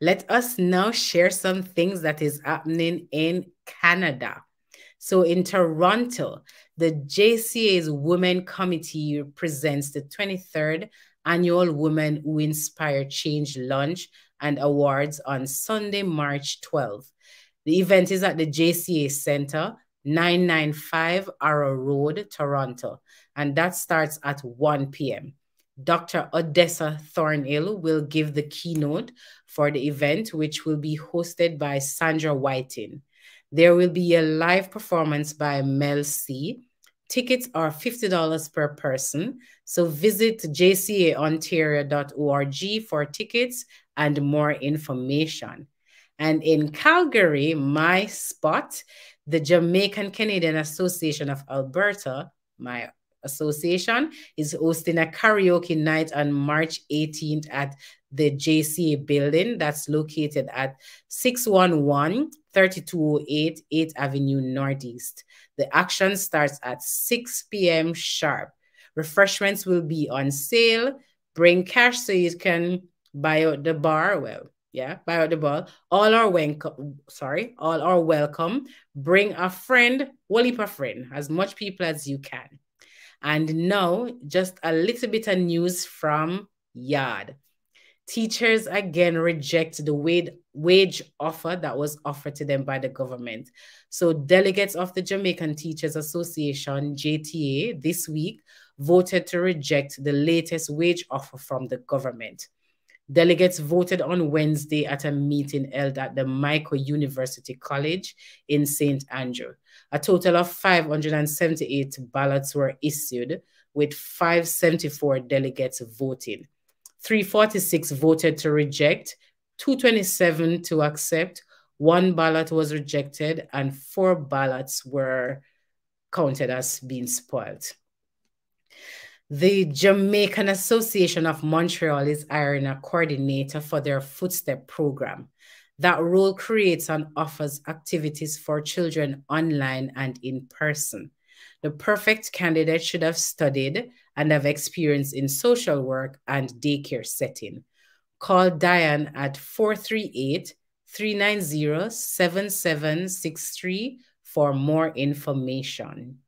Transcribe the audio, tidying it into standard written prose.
Let us now share some things that is happening in Canada. So in Toronto, the JCA's Women Committee presents the 23rd Annual Women Who Inspire Change Lunch and Awards on Sunday, March 12th. The event is at the JCA Center, 995 Arrow Road, Toronto, and that starts at 1 p.m. Dr. Odessa Thornhill will give the keynote for the event, which will be hosted by Sandra Whiting. There will be a live performance by Mel C. Tickets are $50 per person, so visit jcaontario.org for tickets and more information. And in Calgary, my spot, the Jamaican Canadian Association of Alberta, my association, is hosting a karaoke night on March 18th at the JCA building that's located at 611 3208 8th Avenue Northeast. The action starts at 6 p.m. sharp. Refreshments will be on sale. Bring cash so you can buy out the bar. Well, yeah, buy out the bar. All are welcome. Bring a friend, a friend, as much people as you can. And now, just a little bit of news from Yard. Teachers again reject the wage offer that was offered to them by the government. So delegates of the Jamaican Teachers Association, JTA, this week voted to reject the latest wage offer from the government. Delegates voted on Wednesday at a meeting held at the Michael University College in St. Andrew. A total of 578 ballots were issued, with 574 delegates voting. 346 voted to reject, 227 to accept, 1 ballot was rejected, and 4 ballots were counted as being spoiled. The Jamaican Association of Montreal is hiring a coordinator for their Footstep program. That role creates and offers activities for children online and in person. The perfect candidate should have studied and have experience in social work and daycare setting. Call Diane at 438-390-7763 for more information.